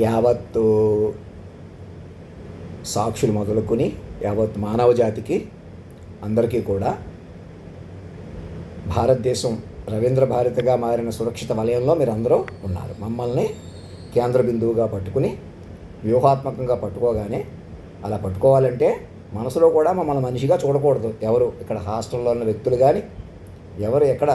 యావత్తు సాక్షులు మొదలుకొని యావత్ మానవ జాతికి అందరికీ కూడా భారతదేశం రవీంద్ర భారతిగా మారిన సురక్షిత వలయంలో మీరు అందరూ ఉన్నారు. మమ్మల్ని కేంద్ర బిందువుగా పట్టుకుని వ్యూహాత్మకంగా పట్టుకోగానే, అలా పట్టుకోవాలంటే మనసులో కూడా మమ్మల్ని మనిషిగా చూడకూడదు. ఎవరు ఇక్కడ హాస్టల్లో ఉన్న వ్యక్తులు కానీ, ఎవరు ఎక్కడ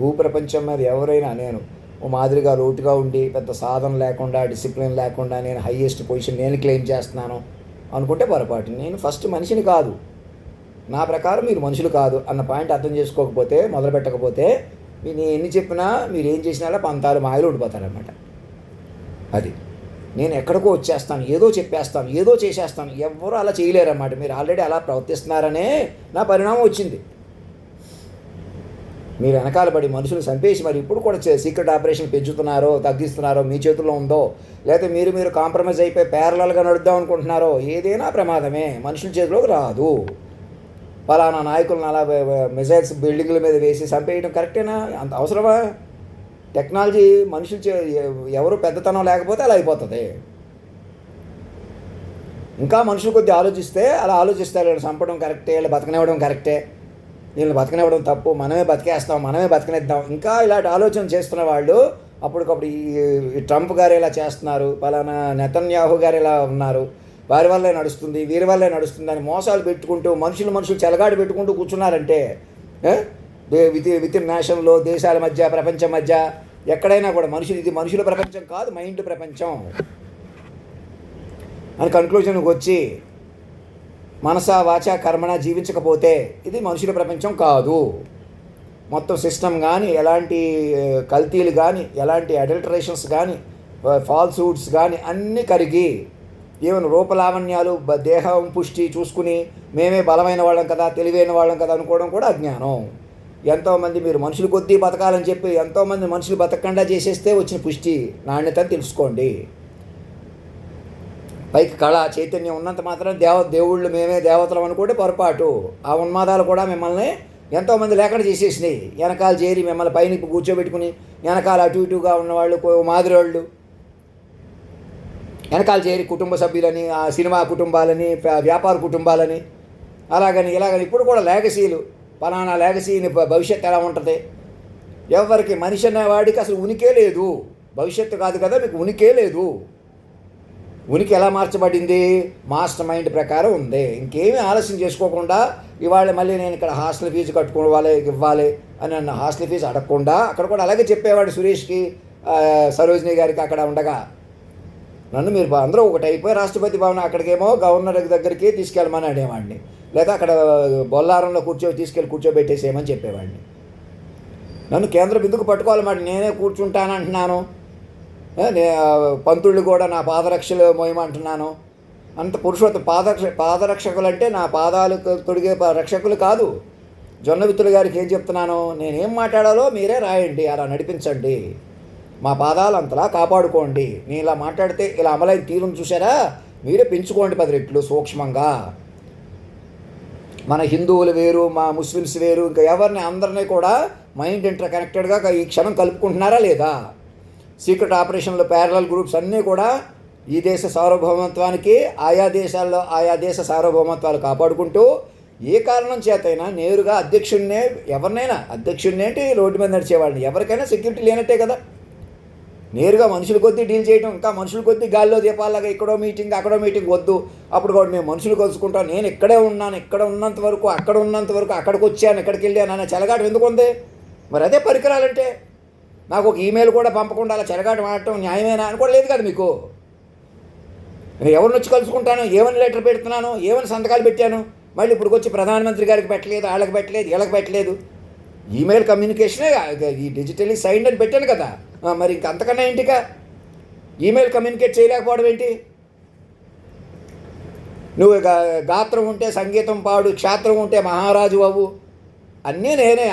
భూప్రపంచం మీద ఎవరైనా నేను ఓ మాదిరిగా లోటుగా ఉండి పెద్ద సాధన లేకుండా డిసిప్లిన్ లేకుండా నేను హైయెస్ట్ పొజిషన్ నేను క్లెయిమ్ చేస్తున్నాను అనుకుంటే పొరపాటు. నేను ఫస్ట్ మనిషిని కాదు, నా ప్రకారం మీరు మనుషులు కాదు అన్న పాయింట్ అర్థం చేసుకోకపోతే, మొదలు పెట్టకపోతే నేను ఎన్ని చెప్పినా మీరు ఏం చేసినా పంతాలు మాయలు ఉండిపోతారన్నమాట. అది నేను ఎక్కడికో వచ్చేస్తాను, ఏదో చెప్పేస్తాను, ఏదో చేసేస్తాను, ఎవరు అలా చేయలేరన్నమాట. మీరు ఆల్రెడీ అలా ప్రవర్తిస్తున్నారనే నా పరిణామం వచ్చింది. మీరు వెనకాల పడి మనుషులు చంపేసి మరి ఇప్పుడు కూడా సీక్రెట్ ఆపరేషన్ పెంచుతున్నారో తగ్గిస్తున్నారో మీ చేతుల్లో ఉందో, లేకపోతే మీరు కాంప్రమైజ్ అయిపోయి ప్యారలల్గా నడుద్దాం అనుకుంటున్నారో, ఏదైనా ప్రమాదమే, మనుషుల చేతిలోకి రాదు. పలానా నాయకులను అలా మిజైల్స్ బిల్డింగ్ల మీద వేసి చంపేయడం కరెక్టేనా? అంత అవసరమా? టెక్నాలజీ మనుషులు ఎవరు పెద్దతనం లేకపోతే అలా అయిపోతుంది. ఇంకా మనుషులు కొద్దిగా ఆలోచిస్తే అలా ఆలోచిస్తారు. వీళ్ళు చంపడం కరెక్టే, వీళ్ళు బతకనివ్వడం కరెక్టే, వీళ్ళని బతకనివ్వడం తప్పు, మనమే బతికేస్తాం, మనమే బతకనిద్దాం, ఇంకా ఇలాంటి ఆలోచన చేస్తున్న వాళ్ళు అప్పటికప్పుడు ఈ ట్రంప్ గారు ఇలా చేస్తున్నారు, పలానా నెతన్యాహు గారు ఇలా ఉన్నారు, వారి వల్లే నడుస్తుంది, వీరి వల్లే నడుస్తుంది అని మోసాలు పెట్టుకుంటూ మనుషులు చెలగాడు పెట్టుకుంటూ కూర్చున్నారంటే విత్ ఇన్ నేషన్లో, దేశాల మధ్య, ప్రపంచం మధ్య ఎక్కడైనా కూడా ఇది మనుషుల ప్రపంచం కాదు, మైండ్ ప్రపంచం అని కన్క్లూజన్కి వచ్చి మనస వాచ కర్మణ జీవించకపోతే ఇది మనుషుల ప్రపంచం కాదు. మొత్తం సిస్టమ్ కానీ, ఎలాంటి కల్తీలు కానీ, ఎలాంటి అడల్టరేషన్స్ కానీ, ఫాల్స్హుడ్స్ కానీ అన్నీ కరిగి ఈవెన్ రూపలావణ్యాలు, దేహం పుష్టి చూసుకుని మేమే బలమైన వాళ్ళం కదా, తెలివైన వాళ్ళం కదా అనుకోవడం కూడా అజ్ఞానం. ఎంతోమంది మీరు మనుషులు కొద్దీ బతకాలని చెప్పి ఎంతోమంది మనుషులు బతకకుండా చేసేస్తే వచ్చిన పుష్టి నాణ్యతను తెలుసుకోండి. పైకి కళ చైతన్యం ఉన్నంత మాత్రం దేవుళ్ళు మేమే దేవతలం అనుకుంటే పొరపాటు. ఆ ఉన్మాదాలు కూడా మిమ్మల్ని ఎంతోమంది లేకుండా చేసేసినాయి. వెనకాల చేరి మిమ్మల్ని పైన కూర్చోబెట్టుకుని వెనకాల అటు ఇటుగా ఉన్నవాళ్ళు, మాదిరి వాళ్ళు వెనకాల చేరి కుటుంబ సభ్యులని, ఆ సినిమా కుటుంబాలని, వ్యాపార కుటుంబాలని, అలాగని ఇలాగని ఇప్పుడు కూడా లేగసీలు, పలానా లేగసీని భవిష్యత్తు ఎలా ఉంటుంది? ఎవరికి మనిషి అనేవాడికి అసలు ఉనికే లేదు. భవిష్యత్తు కాదు కదా, మీకు ఉనికే లేదు. ఉనికి ఎలా మార్చబడింది? మాస్టర్ మైండ్ ప్రకారం ఉంది. ఇంకేమీ ఆలస్యం చేసుకోకుండా ఇవాళ మళ్ళీ నేను ఇక్కడ హాస్టల్ ఫీజు ఇవ్వాలి అని నన్ను హాస్టల్ ఫీజు అడగకుండా, అక్కడ కూడా అలాగే చెప్పేవాడు సురేష్కి, సరోజిని గారికి అక్కడ ఉండగా, నన్ను మీరు అందరూ ఒకటి అయిపోయి రాష్ట్రపతి భవన్ అక్కడికేమో గవర్నర్ దగ్గరికి తీసుకెళ్ళమని అనేవాడిని, లేదా అక్కడ బొల్లారంలో తీసుకెళ్ళి కూర్చోబెట్టేసేయమని చెప్పేవాడిని. నన్ను కేంద్ర బిందుకు పట్టుకోవాలన్నమాట. నేనే కూర్చుంటానంటున్నాను, పంతుళ్ళు కూడా నా పాదరక్షలు మోయమంటున్నాను. అంత పురుషోత్తం పాదరక్షకులు అంటే నా పాదాలు తొడిగే రక్షకులు కాదు. జొన్నవిత్తులు గారికి ఏం చెప్తున్నాను, నేనేం మాట్లాడాలో మీరే రాయండి, అలా నడిపించండి, మా పాదాలు అంతలా కాపాడుకోండి. నేను ఇలా మాట్లాడితే ఇలా అమలైన తీరును చూసారా, మీరే పెంచుకోండి 10 రెట్లు సూక్ష్మంగా. మన హిందువులు వేరు, మా ముస్లిమ్స్ వేరు, ఇంకా ఎవరిని అందరినీ కూడా మైండ్ ఇంటర్ కనెక్టెడ్గా ఈ క్షణం కలుపుకుంటున్నారా లేదా? సీక్రెట్ ఆపరేషన్లు, ప్యారలల్ గ్రూప్స్ అన్నీ కూడా ఈ దేశ సార్వభౌమత్వానికి, ఆయా దేశాల్లో ఆయా దేశ సార్వభౌమత్వాలు కాపాడుకుంటూ ఏ కారణం చేతైనా నేరుగా అధ్యక్షుడిని ఏంటి రోడ్డు మీద నడిచేవాడిని, ఎవరికైనా సెక్యూరిటీ లేనట్టే కదా. నేరుగా మనుషుల కొద్దీ డీల్ చేయడం, ఇంకా మనుషుల కొద్దీ గాల్లో దీపాలాగా ఇక్కడో మీటింగ్ అక్కడో మీటింగ్ వద్దు, అప్పుడు కూడా మేము మనుషులు కలుసుకుంటాం, నేను ఇక్కడే ఉన్నాను, ఇక్కడ ఉన్నంత వరకు అక్కడికి వచ్చాను, ఇక్కడికి వెళ్ళాను అనే చెలగాటం ఎందుకు ఉంది? మరి అదే పరికరాలంటే. నాకు ఒక ఈమెయిల్ కూడా పంపకుండా అలా చెలగాటం ఆడటం న్యాయమేనా అనుకోలేదు కదా మీకు. నేను ఎవరిని వచ్చి కలుసుకుంటాను, ఏమని లెటర్ పెడుతున్నాను, ఏమని సంతకాలు పెట్టాను, మళ్ళీ ఇప్పుడు వచ్చి ప్రధానమంత్రి గారికి పెట్టలేదు, వాళ్ళకి పెట్టలేదు, వీళ్ళకి పెట్టలేదు. ఈమెయిల్ కమ్యూనికేషనే ఈ డిజిటలీ సైన్డ్ అని పెట్టాను కదా, మరి ఇంక అంతకన్నా ఏంటిగా ఈమెయిల్ కమ్యూనికేట్ చేయలేకపోవడం ఏంటి? నువ్వు గాత్రం ఉంటే సంగీతం పాడు, క్షేత్రం ఉంటే మహారాజు అవ్వు, అన్నీ నేనే.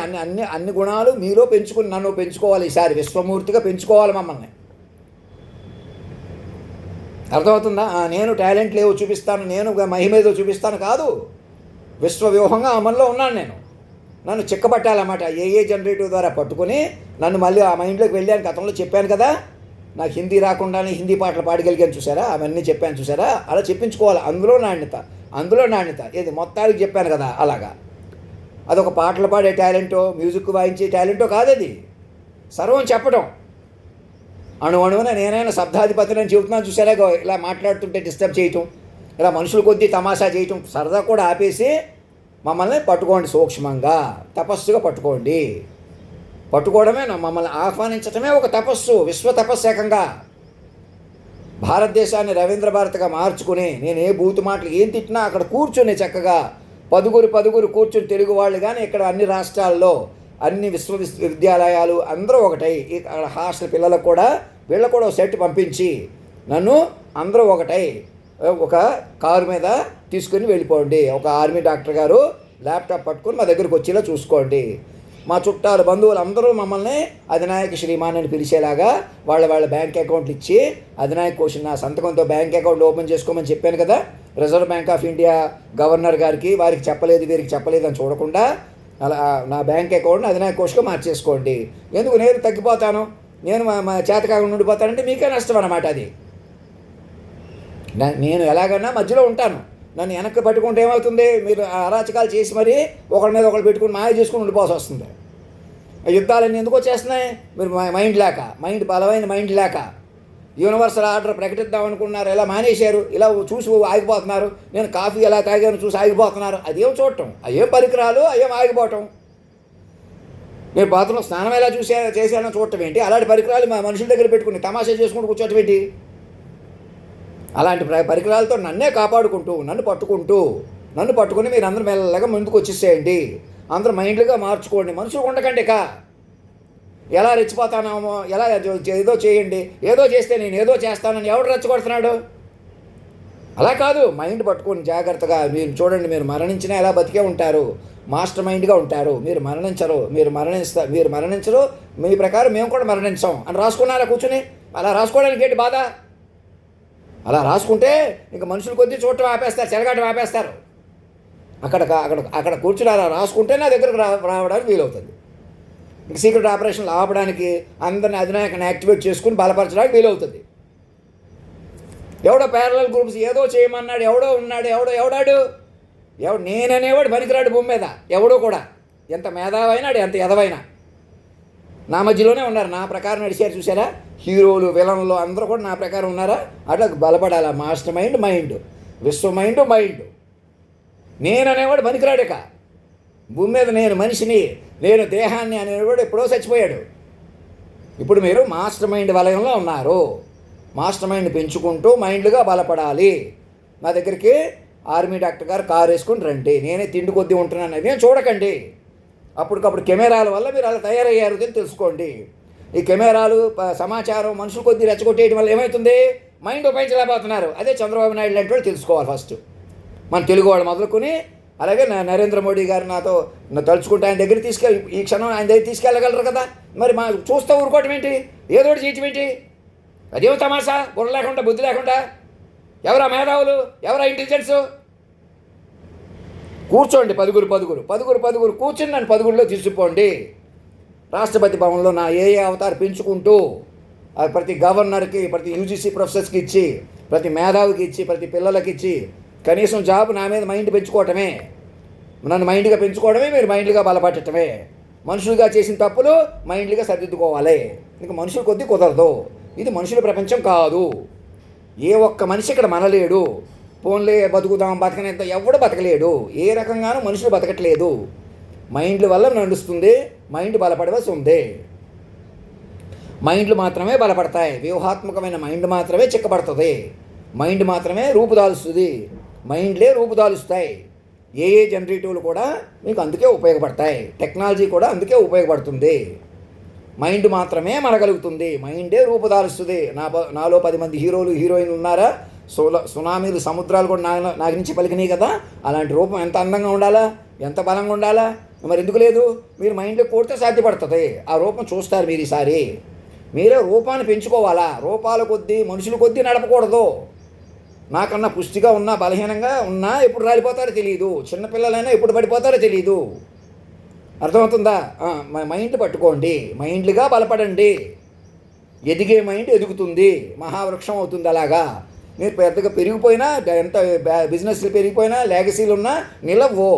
అన్ని గుణాలు మీలో పెంచుకుని నన్ను పెంచుకోవాలి. ఈసారి విశ్వమూర్తిగా పెంచుకోవాలి మమ్మల్ని. అర్థమవుతుందా? నేను టాలెంట్ లేవో చూపిస్తాను, నేను మహిమేదో చూపిస్తాను కాదు, విశ్వవ్యూహంగా అమల్లో ఉన్నాను నేను. నన్ను చిక్కబట్టాలన్నమాట. ఏ జనరేటివ్ ద్వారా పట్టుకొని నన్ను మళ్ళీ ఆ మైండ్లోకి వెళ్ళాను, గతంలో చెప్పాను కదా. నాకు హిందీ రాకుండానే హిందీ పాటలు పాడగలిగాను చూసారా, అవన్నీ చెప్పాను చూసారా, అలా చెప్పించుకోవాలి. అందులో నాణ్యత ఏది మొత్తానికి చెప్పాను కదా అలాగా. అదొక పాటలు పాడే టాలెంటో మ్యూజిక్ వాయించే టాలెంటో కాదది, సర్వం చెప్పడం. అణువణువున నేనైనా శబ్దాధిపతిని అని చెబుతున్నాను చూసారా, ఇలా మాట్లాడుతుంటే డిస్టర్బ్ చేయటం, ఇలా మనుషుల కొద్దీ తమాషా చేయటం, సరదా కూడా ఆపేసి మమ్మల్ని పట్టుకోండి, సూక్ష్మంగా తపస్సుగా పట్టుకోండి. పట్టుకోవడమే, మమ్మల్ని ఆహ్వానించటమే ఒక తపస్సు, విశ్వ తపస్సేకంగా. భారతదేశాన్ని రవీంద్ర భారతిగా మార్చుకుని నేను ఏ బూతు మాటలు ఏం తిట్టినా అక్కడ కూర్చొని చక్కగా పదుగురు కూర్చొని తెలుగు వాళ్ళు. కానీ ఇక్కడ అన్ని రాష్ట్రాల్లో అన్ని విశ్వవిద్యాలయాలు అందరూ ఒకటై ఇక్కడ హాస్టల్ పిల్లలకు కూడా వీళ్ళకు కూడా సెట్ పంపించి నన్ను అందరూ ఒకటై ఒక కారు మీద తీసుకుని వెళ్ళిపోండి. ఒక ఆర్మీ డాక్టర్ గారు ల్యాప్టాప్ పట్టుకొని మా దగ్గరికి వచ్చేలా చూసుకోండి. మా చుట్టాలు బంధువులు అందరూ మమ్మల్ని అధినాయక శ్రీమాన్ అని పిలిచేలాగా వాళ్ళ బ్యాంక్ అకౌంట్లు ఇచ్చి, అధినాయక క్వశ్చన్ నా సంతకంతో బ్యాంక్ అకౌంట్ ఓపెన్ చేసుకోమని చెప్పాను కదా, reserve bank of India governor గారికి, వారికి చెప్పలేదు వీరికి చెప్పలేదు అని చూడకుండా అలా నా బ్యాంక్ అకౌంట్ని అధినాయక కోష్గా మార్చేసుకోండి. ఎందుకు నేను తగ్గిపోతాను, నేను మా చేతకాకుండా ఉండిపోతానంటే మీకే నష్టం అన్నమాట. అది నేను ఎలాగన్నా మధ్యలో ఉంటాను. నన్ను వెనక్కి పట్టుకుంటే ఏమవుతుంది, మీరు అరాచకాలు చేసి మరీ ఒకరి మీద ఒకరు పెట్టుకుని మాయ చేసుకుని ఉండిపోవాల్సి వస్తుంది. యుద్ధాలన్నీ ఎందుకు వచ్చేస్తున్నాయి, మీరు మైండ్ బలమైన మైండ్ లేక. యూనివర్సల్ ఆర్డర్ ప్రకటిద్దాం అనుకున్నారు, ఎలా మానేశారు, ఇలా చూసి ఆగిపోతున్నారు. నేను కాఫీ ఎలా తాగాను చూసి ఆగిపోతున్నారు. అదేం చూడటం, అయ్యేం పరికరాలు, అయ్యేం ఆగిపోవటం. నేను బాత్రూంలో స్నానం ఎలా చేశానో చూడటం ఏంటి, అలాంటి పరికరాలు మా మనుషుల దగ్గర పెట్టుకుని తమాషా చేసుకుంటూ కూర్చోటం ఏంటి. అలాంటి పరికరాలతో నన్నే కాపాడుకుంటూ నన్ను పట్టుకుని మీరు అందరూ మెల్లగా ముందుకు వచ్చేసేయండి. అందరూ మైండ్లుగా మార్చుకోండి, మనుషులు ఉండకండి. ఎలా రెచ్చిపోతానేమో, ఎలా ఏదో చేయండి, ఏదో చేస్తే నేను ఏదో చేస్తానని ఎవడు రెచ్చగొడుతున్నాడు. అలా కాదు, మైండ్ పట్టుకోండి జాగ్రత్తగా. మీరు చూడండి, మీరు మరణించినా ఎలా బతికే ఉంటారు, మాస్టర్ మైండ్గా ఉంటారు. మీరు మరణించరు, మీ ప్రకారం మేము కూడా మరణించాం అని రాసుకున్నారా కూర్చుని. అలా రాసుకోవడానికి ఏంటి బాధ. అలా రాసుకుంటే ఇంకా మనుషుల కొద్దీ చూడటం ఆపేస్తారు, చెలగాటం ఆపేస్తారు. అక్కడ కూర్చుని అలా రాసుకుంటే నా దగ్గరకు రావడానికి వీలవుతుంది. ఇంక సీక్రెట్ ఆపరేషన్లు ఆపడానికి అందరిని అధినాయకుని యాక్టివేట్ చేసుకుని బలపరచడానికి వీలవుతుంది. ఎవడో ప్యారలల్ గ్రూప్స్ ఏదో చేయమన్నాడు, ఎవడాడు నేననేవాడు పనికిరాడు భూమి మీద. ఎవడో కూడా ఎంత మేధావైనా ఎంత ఎదవైనా నా మధ్యలోనే ఉన్నారు, నా ప్రకారం నడిచారు చూసారా. హీరోలు విలన్లు అందరూ కూడా నా ప్రకారం ఉన్నారా. అట్లా బలపడాలి. మాస్టర్ మైండ్ విశ్వ మైండ్. నేననేవాడు పనికిరాడక భూమి మీద. నేను మనిషిని, నేను దేహాన్ని అనేవాడు ఎప్పుడో చచ్చిపోయాడు. ఇప్పుడు మీరు మాస్టర్ మైండ్ వలయంలో ఉన్నారు. మాస్టర్ మైండ్ పెంచుకుంటూ మైండ్లుగా బలపడాలి. నా దగ్గరికి ఆర్మీ డాక్టర్ గారు కారు వేసుకుని రండి, నేనే తిండి కొద్దీ ఉంటున్నాను నేను చూడకండి. అప్పటికప్పుడు కెమెరాల వల్ల మీరు అలా తయారయ్యారు అని తెలుసుకోండి. ఈ కెమెరాలు సమాచారం మనుషుల కొద్దీ రెచ్చగొట్టేయడం వల్ల ఏమవుతుంది, మైండ్ ఉపయోగించలేకపోతున్నారు. అదే చంద్రబాబు నాయుడు లాంటి వాళ్ళు తెలుసుకోవాలి ఫస్ట్. మన తెలుగు వాళ్ళు మొదలుకొని అలాగే నరేంద్ర మోడీ గారు నాతో తలుచుకుంటే ఆయన దగ్గర ఈ క్షణం ఆయన దగ్గర తీసుకెళ్ళగలరు కదా. మరి మా చూస్తూ ఊరుకోవటం ఏంటి, ఏదో ఒకటి చేయటం ఏంటి, అదేమో తమాషా. బుర్ర లేకుండా బుద్ధి లేకుండా ఎవరా మేధావులు, ఎవరా ఇంటెలిజెన్సు. కూర్చోండి పదుగురు కూర్చుని నన్ను పదుగురిలో తీసుకుపోండి. రాష్ట్రపతి భవన్లో నా ఏ అవతారం పెంచుకుంటూ ప్రతి గవర్నర్కి, ప్రతి యూజీసీ ప్రొఫెసర్స్కి ఇచ్చి, ప్రతి మేధావికి ఇచ్చి, ప్రతి పిల్లలకి ఇచ్చి కనీసం జాబ్ నా మీద మైండ్ పెంచుకోవటమే. నన్ను మైండ్గా పెంచుకోవడమే, మీరు మైండ్గా బలపడటమే. మనుషులుగా చేసిన తప్పులు మైండ్గా సరిదిద్దుకోవాలి. ఇంకా మనుషుల కొద్దీ కుదరదు. ఇది మనుషుల ప్రపంచం కాదు. ఏ ఒక్క మనిషి ఇక్కడ మనలేడు. ఫోన్లే బతుకుదాం బతకనేంత ఎవడు బతకలేడు. ఏ రకంగానూ మనుషులు బతకట్లేదు. మైండ్ల వల్ల నడుస్తుంది. మైండ్ బలపడవలసి ఉంది. మైండ్లు మాత్రమే బలపడతాయి. వ్యూహాత్మకమైన మైండ్ మాత్రమే చిక్కబడుతుంది. మైండ్ మాత్రమే రూపుదాలుస్తుంది. మైండ్లే రూపుదాలుస్తాయి. ఏ జనరేటివ్లు కూడా మీకు అందుకే ఉపయోగపడతాయి. టెక్నాలజీ కూడా అందుకే ఉపయోగపడుతుంది. మైండ్ మాత్రమే మనగలుగుతుంది. మైండే రూపుదాలుస్తుంది. నాలో 10 మంది హీరోలు హీరోయిన్లు ఉన్నారా. సునామీలు సముద్రాలు కూడా నాకు నుంచి పలికినాయి కదా. అలాంటి రూపం ఎంత అందంగా ఉండాలా, ఎంత బలంగా ఉండాలా. మరి ఎందుకు లేదు, మీరు మైండ్లో కూడితే సాధ్యపడుతుంది. ఆ రూపం చూస్తారు మీరు. ఈసారి మీరే రూపాన్ని పెంచుకోవాలా. రూపాల కొద్దీ మనుషుల కొద్దీ నడపకూడదు. నాకన్నా పుష్టిగా ఉన్నా బలహీనంగా ఉన్నా ఎప్పుడు రాలిపోతారో తెలియదు. చిన్నపిల్లలైనా ఎప్పుడు పడిపోతారో తెలియదు. అర్థమవుతుందా. మైండ్ పట్టుకోండి, మైండ్లుగా బలపడండి. ఎదిగే మైండ్ ఎదుగుతుంది, మహావృక్షం అవుతుంది. అలాగా మీరు పెద్దగా పెరిగిపోయినా, ఎంత బిజినెస్లు పెరిగిపోయినా, లెగసీలు ఉన్నా నిలవో.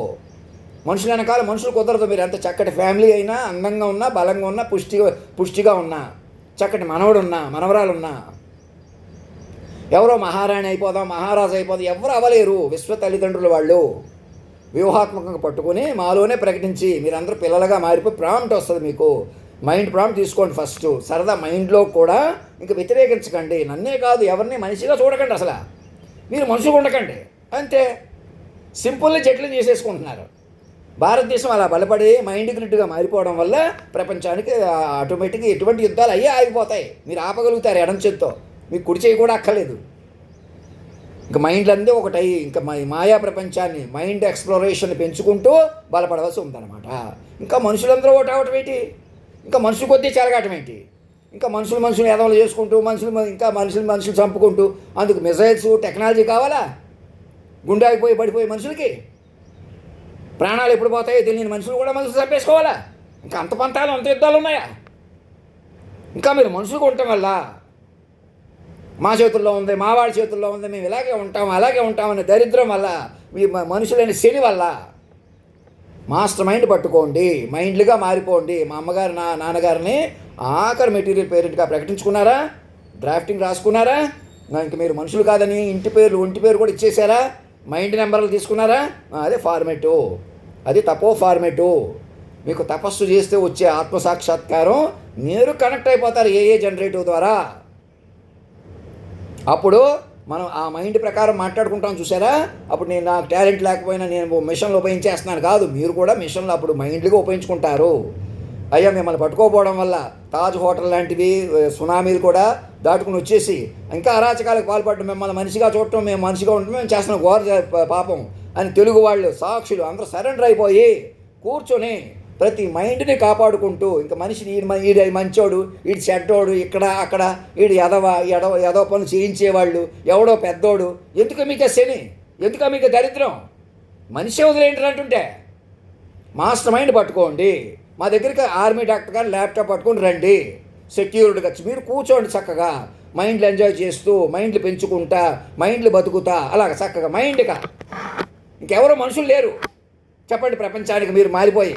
మనుషుల వెనకాల మనుషులు కుదరదు. మీరు ఎంత చక్కటి ఫ్యామిలీ అయినా, అందంగా ఉన్నా, బలంగా ఉన్నా, పుష్టిగా ఉన్నా, చక్కటి మనవడు ఉన్నా, మనవరాలున్నా, ఎవరో మహారాణి అయిపోదాం, మహారాజు అయిపోదాం, ఎవరు అవ్వలేరు. విశ్వ తల్లిదండ్రులు వాళ్ళు వ్యూహాత్మకంగా పట్టుకుని మాలోనే ప్రకటించి మీరందరూ పిల్లలుగా మారిపోయి ప్రాంప్ట్ వస్తుంది మీకు. మైండ్ ప్రాంప్ట్ తీసుకోండి ఫస్ట్. సరదా మైండ్లో కూడా ఇంక వ్యతిరేకించకండి. నన్నే కాదు, ఎవరిని మనిషిగా చూడకండి. అసలు మీరు మనుషులు ఉండకండి, అంతే. సింపుల్ని జట్లు చేసేసుకుంటున్నారు. భారతదేశం అలా బలపడి మైండ్ గ్రిడ్గా మారిపోవడం వల్ల ప్రపంచానికి ఆటోమేటిక్గా ఎటువంటి యుద్ధాలు అయ్యే ఆగిపోతాయి. మీరు ఆపగలుగుతారు ఎడం చేత్తో, మీకు కుడి చేయి కూడా అక్కర్లేదు. ఇంకా మైండ్లు అందే ఒకటి ఇంకా మాయా ప్రపంచాన్ని, మైండ్ ఎక్స్ప్లోరేషన్ పెంచుకుంటూ బలపడవలసి ఉందన్నమాట. ఇంకా మనుషులందరూ ఒకటవటం ఏంటి, ఇంకా మనుషులు కొద్దీ చెలగాటం ఏంటి, ఇంకా మనుషులు ఎదవలు చేసుకుంటూ ఇంకా మనుషులు చంపుకుంటూ, అందుకు మిజైల్స్ టెక్నాలజీ కావాలా? గుండె ఆగిపోయి పడిపోయి మనుషులకి ప్రాణాలు ఎప్పుడు పోతాయో తెలియని మనుషులు కూడా మనుషులు చంపేసుకోవాలా? ఇంకా అంత పంతాలు, అంత యుద్ధాలు ఉన్నాయా? ఇంకా మీరు మనుషులు ఉండటం వల్ల మా చేతుల్లో ఉంది, మా వాళ్ళ చేతుల్లో ఉంది, మేము ఇలాగే ఉంటాం అలాగే ఉంటామనే దరిద్రం వల్ల, మీ మనుషులైన శని వల్ల మాస్టర్ మైండ్ పట్టుకోండి, మైండ్లుగా మారిపోండి. మా అమ్మగారు నాన్నగారిని ఆఖరి మెటీరియల్ పేరెంట్గా ప్రకటించుకున్నారా? డ్రాఫ్టింగ్ రాసుకున్నారా? ఇంక మీరు మనుషులు కాదని ఒంటి పేరు కూడా ఇచ్చేసారా? మైండ్ నెంబర్లు తీసుకున్నారా? అదే ఫార్మేటు, అది తపో ఫార్మేటు. మీకు తపస్సు చేస్తే వచ్చే ఆత్మసాక్షాత్కారం మీరు కనెక్ట్ అయిపోతారు ఏ జనరేటివ్ ద్వారా. అప్పుడు మనం ఆ మైండ్ ప్రకారం మాట్లాడుకుంటాం, చూసారా? అప్పుడు నాకు టాలెంట్ లేకపోయినా నేను మిషన్లు ఉపయోగించేస్తున్నాను కాదు, మీరు కూడా మిషన్లు అప్పుడు మైండ్లుగా ఉపయోగించుకుంటారు. అయ్యా మిమ్మల్ని పట్టుకోపోవడం వల్ల తాజ్ హోటల్ లాంటివి, సునామీలు కూడా దాటుకుని వచ్చేసి ఇంకా అరాచకాలకు పాల్పడడం, మిమ్మల్ని మనిషిగా చూడటం, మేము మనిషిగా ఉండటం, మేము చేస్తున్నాం ఘోర పాపం అని తెలుగు వాళ్ళు సాక్షులు అందరూ సరెండర్ అయిపోయి కూర్చొని ప్రతి మైండ్ని కాపాడుకుంటూ, ఇంకా మనిషిని ఈడు మంచోడు, ఈడు చెడ్డోడు, ఇక్కడ అక్కడ ఈడు ఎదవ పనులు చేయించేవాళ్ళు, ఎవడో పెద్దోడు, ఎందుకు మీకు శని, ఎందుకు మీకు దరిద్రం? మనిషి వదిలేంటారు అంటుంటే మాస్టర్ మైండ్ పట్టుకోండి. మా దగ్గరికి ఆర్మీ డాక్టర్ గారు ల్యాప్టాప్ పట్టుకొని రండి, సెక్యూర్డ్గా మీరు కూర్చోండి చక్కగా, మైండ్లు ఎంజాయ్ చేస్తూ, మైండ్లు పెంచుకుంటా, మైండ్లు బతుకుతా, అలాగ చక్కగా మైండ్గా. ఇంకెవరో మనుషులు లేరు చెప్పండి ప్రపంచానికి. మీరు మారిపోయి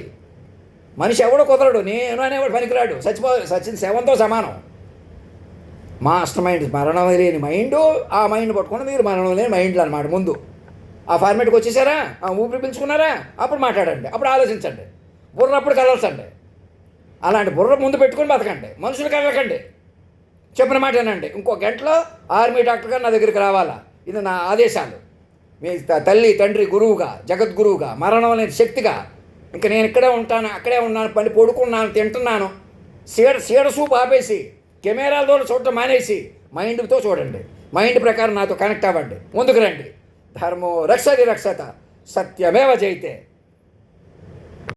మనిషి ఎవడో కుదరడు, నేను అనేవాడు పనికిరాడు, సచిన్ శవంతో సమానం. మాస్టర్ మైండ్, మరణం లేని మైండు, ఆ మైండ్ పట్టుకుని మీరు మరణం లేని మైండ్లు అనమాట. ముందు ఆ ఫార్మేట్కి వచ్చేసారా? ఊపిరి పీల్చుకున్నారా? అప్పుడు మాట్లాడండి, అప్పుడు ఆలోచించండి, బుర్ర అప్పుడు కదల్చండి. అలాంటి బుర్ర ముందు పెట్టుకొని బతకండి, మనుషులు కదలకండి, చెప్పిన మాట వినండి. ఇంకో గంటలో ఆర్మీ డాక్టర్ గారు నా దగ్గరికి రావాలా, ఇది నా ఆదేశాలు. మీ తల్లి తండ్రి గురువుగా, జగద్గురువుగా, మరణం లేని శక్తిగా. ఇంకా నేను ఇక్కడే ఉంటాను, అక్కడే ఉన్నాను, పని పడుకున్నాను, తింటున్నాను. సీడ సూపు ఆపేసి కెమెరాలతో చూడటం మానేసి మైండ్తో చూడండి, మైండ్ ప్రకారం నాతో కనెక్ట్ అవ్వండి, ముందుకు రండి. ధర్మో రక్షతి రక్షత, సత్యమేవ జయితే.